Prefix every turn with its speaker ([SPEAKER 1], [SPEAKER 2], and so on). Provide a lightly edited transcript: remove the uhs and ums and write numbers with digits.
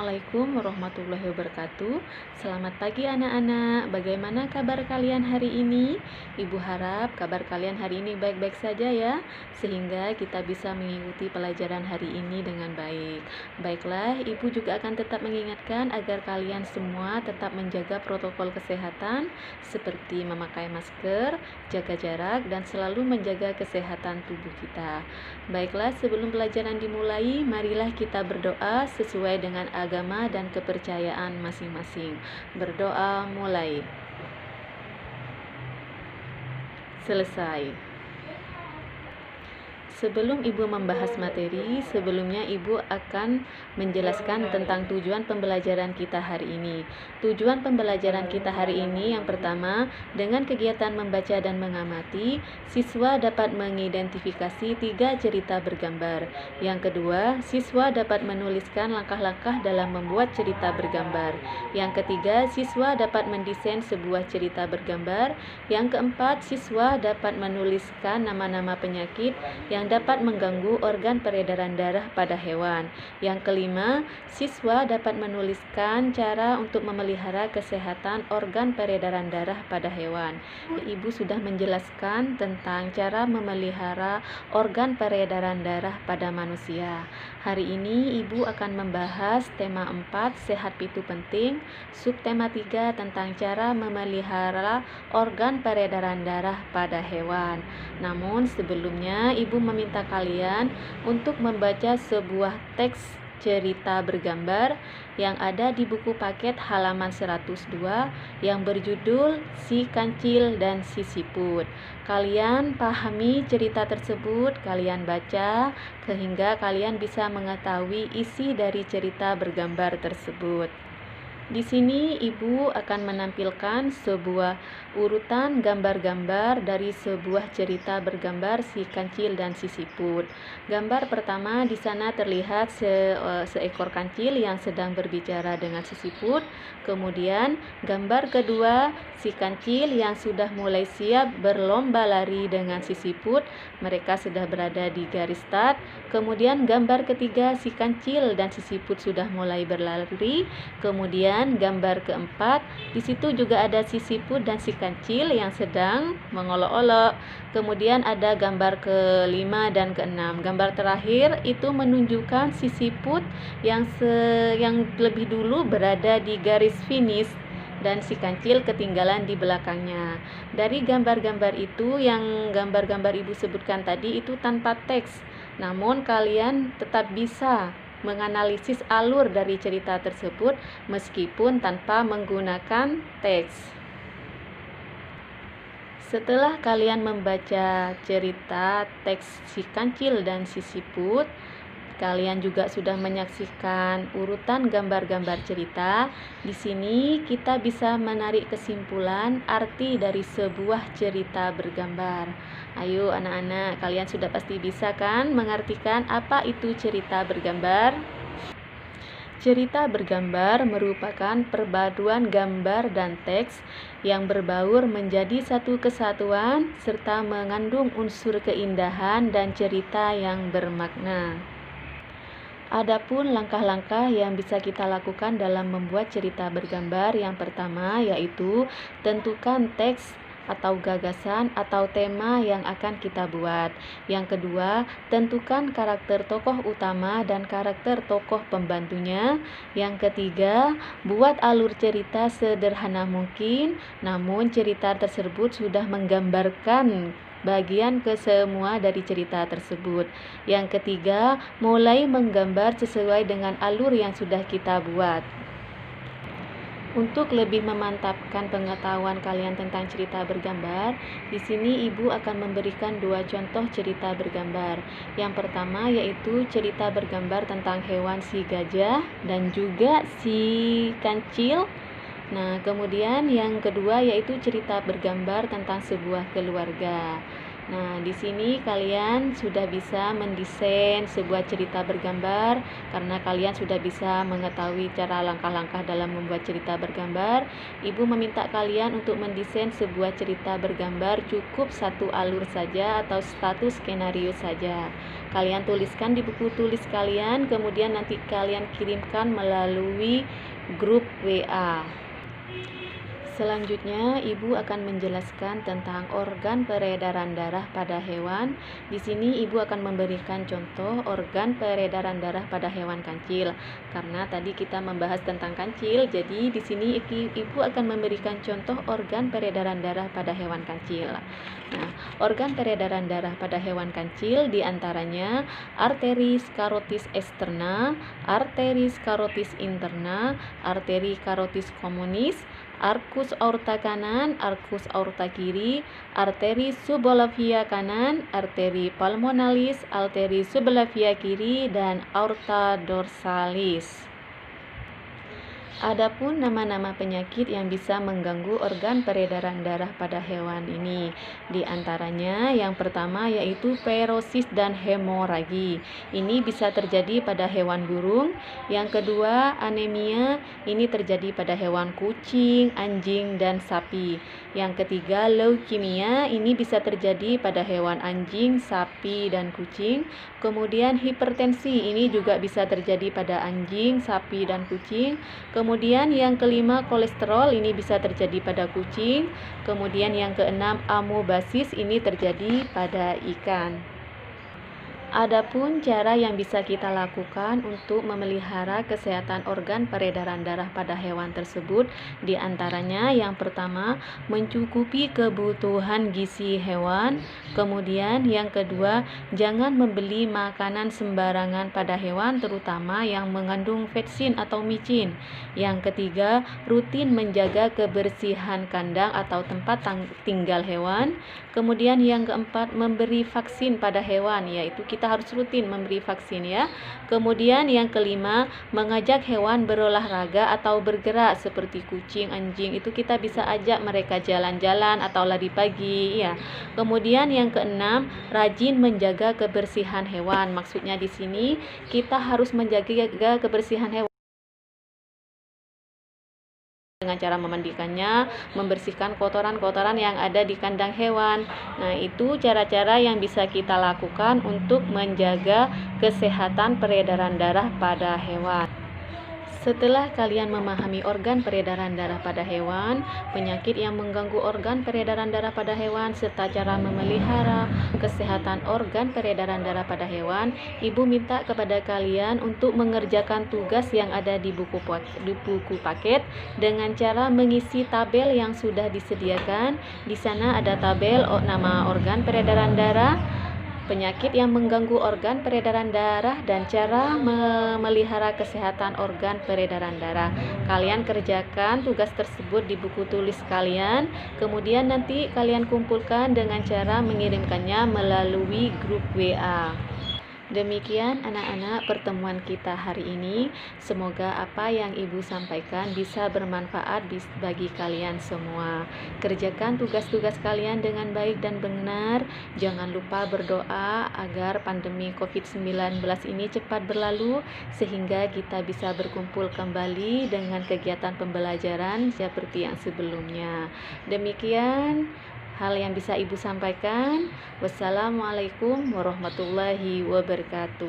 [SPEAKER 1] Assalamualaikum warahmatullahi wabarakatuh. Selamat pagi anak-anak. Bagaimana kabar kalian hari ini? Ibu harap kabar kalian hari ini baik-baik saja ya, sehingga kita bisa mengikuti pelajaran hari ini dengan baik. Baiklah, Ibu juga akan tetap mengingatkan agar kalian semua tetap menjaga protokol kesehatan seperti memakai masker, jaga jarak, dan selalu menjaga kesehatan tubuh kita. Baiklah, sebelum pelajaran dimulai, marilah kita berdoa sesuai dengan agama dan kepercayaan masing-masing. Berdoa mulai. Selesai. Sebelum Ibu membahas materi, sebelumnya Ibu akan menjelaskan tentang tujuan pembelajaran kita hari ini. Tujuan pembelajaran kita hari ini yang pertama, dengan kegiatan membaca dan mengamati, siswa dapat mengidentifikasi 3 cerita bergambar. Yang kedua, siswa dapat menuliskan langkah-langkah dalam membuat cerita bergambar. Yang ketiga, siswa dapat mendesain sebuah cerita bergambar. Yang keempat, siswa dapat menuliskan nama-nama penyakit yang dapat mengganggu organ peredaran darah pada hewan. Yang kelima, siswa dapat menuliskan cara untuk memelihara kesehatan organ peredaran darah pada hewan. Ibu sudah menjelaskan tentang cara memelihara organ peredaran darah pada manusia. Hari ini Ibu akan membahas tema 4, sehat itu penting, subtema 3 tentang cara memelihara organ peredaran darah pada hewan. Namun sebelumnya Ibu meminta kalian untuk membaca sebuah teks cerita bergambar yang ada di buku paket halaman 102 yang berjudul Si Kancil dan Si Siput. Kalian pahami cerita tersebut, kalian baca sehingga kalian bisa mengetahui isi dari cerita bergambar tersebut. Di sini Ibu akan menampilkan sebuah urutan gambar-gambar dari sebuah cerita bergambar Si Kancil dan Si Siput. Gambar pertama di sana terlihat seekor kancil yang sedang berbicara dengan si siput. Kemudian gambar kedua, si kancil yang sudah mulai siap berlomba lari dengan si siput. Mereka sudah berada di garis start. Kemudian gambar ketiga, si kancil dan si siput sudah mulai berlari. Kemudian gambar keempat, di situ juga ada si siput dan si kancil yang sedang mengolok-olok. Kemudian ada gambar kelima dan keenam. Gambar terakhir itu menunjukkan si siput yang lebih dulu berada di garis finish dan si kancil ketinggalan di belakangnya. Dari gambar-gambar itu, yang gambar-gambar Ibu sebutkan tadi itu tanpa teks. Namun kalian tetap bisa menganalisis alur dari cerita tersebut meskipun tanpa menggunakan teks. Setelah kalian membaca cerita teks Si Kancil dan Si Siput, kalian juga sudah menyaksikan urutan gambar-gambar cerita. Di sini kita bisa menarik kesimpulan arti dari sebuah cerita bergambar. Ayo anak-anak, kalian sudah pasti bisa kan mengartikan apa itu cerita bergambar? Cerita bergambar merupakan perpaduan gambar dan teks yang berbaur menjadi satu kesatuan serta mengandung unsur keindahan dan cerita yang bermakna. Adapun langkah-langkah yang bisa kita lakukan dalam membuat cerita bergambar, yang pertama yaitu tentukan teks atau gagasan atau tema yang akan kita buat. Yang kedua, tentukan karakter tokoh utama dan karakter tokoh pembantunya. Yang ketiga, buat alur cerita sederhana mungkin, namun cerita tersebut sudah menggambarkan bagian ke semua dari cerita tersebut. Yang ketiga, mulai menggambar sesuai dengan alur yang sudah kita buat. Untuk lebih memantapkan pengetahuan kalian tentang cerita bergambar, di sini Ibu akan memberikan 2 contoh cerita bergambar. Yang pertama yaitu cerita bergambar tentang hewan si gajah dan juga si kancil. Nah, kemudian yang kedua yaitu cerita bergambar tentang sebuah keluarga. Nah, di sini kalian sudah bisa mendesain sebuah cerita bergambar karena kalian sudah bisa mengetahui cara langkah-langkah dalam membuat cerita bergambar. Ibu meminta kalian untuk mendesain sebuah cerita bergambar cukup satu alur saja atau satu skenario saja. Kalian tuliskan di buku tulis kalian, kemudian nanti kalian kirimkan melalui grup WA. Selanjutnya, Ibu akan menjelaskan tentang organ peredaran darah pada hewan. Di sini Ibu akan memberikan contoh organ peredaran darah pada hewan kancil. Karena tadi kita membahas tentang kancil, jadi di sini Ibu akan memberikan contoh organ peredaran darah pada hewan kancil. Nah, organ peredaran darah pada hewan kancil diantaranya arteris carotis externa, arteris carotis interna, arteri carotis communis, arcus aorta kanan, arcus aorta kiri, arteri subclavian kanan, arteri pulmonalis, arteri subclavian kiri, dan aorta dorsalis. Adapun nama-nama penyakit yang bisa mengganggu organ peredaran darah pada hewan ini, di antaranya yang pertama yaitu perosis dan hemoragi. Ini bisa terjadi pada hewan burung. Yang kedua, anemia. Ini terjadi pada hewan kucing, anjing, dan sapi. Yang ketiga, leukemia. Ini bisa terjadi pada hewan anjing, sapi, dan kucing. Kemudian hipertensi. Ini juga bisa terjadi pada anjing, sapi, dan kucing. Kemudian yang kelima, kolesterol, ini bisa terjadi pada kucing. Kemudian yang keenam, amoebasis, ini terjadi pada ikan. Adapun cara yang bisa kita lakukan untuk memelihara kesehatan organ peredaran darah pada hewan tersebut, diantaranya yang pertama mencukupi kebutuhan gizi hewan, kemudian yang kedua jangan membeli makanan sembarangan pada hewan terutama yang mengandung vetsin atau micin. Yang ketiga, rutin menjaga kebersihan kandang atau tempat tinggal hewan. Kemudian yang keempat, memberi vaksin pada hewan, yaitu kita harus rutin memberi vaksin ya. Kemudian yang kelima, mengajak hewan berolahraga atau bergerak seperti kucing, anjing, itu kita bisa ajak mereka jalan-jalan atau lari pagi ya. Kemudian yang keenam, rajin menjaga kebersihan hewan. Maksudnya di sini kita harus menjaga kebersihan hewan dengan cara memandikannya, membersihkan kotoran-kotoran yang ada di kandang hewan. Nah, itu cara-cara yang bisa kita lakukan untuk menjaga kesehatan peredaran darah pada hewan. Setelah kalian memahami organ peredaran darah pada hewan, penyakit yang mengganggu organ peredaran darah pada hewan, serta cara memelihara kesehatan organ peredaran darah pada hewan, Ibu minta kepada kalian untuk mengerjakan tugas yang ada di buku paket dengan cara mengisi tabel yang sudah disediakan. Di sana ada tabel nama organ peredaran darah, penyakit yang mengganggu organ peredaran darah, dan cara memelihara kesehatan organ peredaran darah. Kalian kerjakan tugas tersebut di buku tulis kalian, kemudian nanti kalian kumpulkan dengan cara mengirimkannya melalui grup WA. Demikian anak-anak pertemuan kita hari ini. Semoga apa yang Ibu sampaikan bisa bermanfaat bagi kalian semua. Kerjakan tugas-tugas kalian dengan baik dan benar. Jangan lupa berdoa agar pandemi COVID-19 ini cepat berlalu sehingga kita bisa berkumpul kembali dengan kegiatan pembelajaran seperti yang sebelumnya. Demikian hal yang bisa Ibu sampaikan. Wassalamualaikum warahmatullahi wabarakatuh.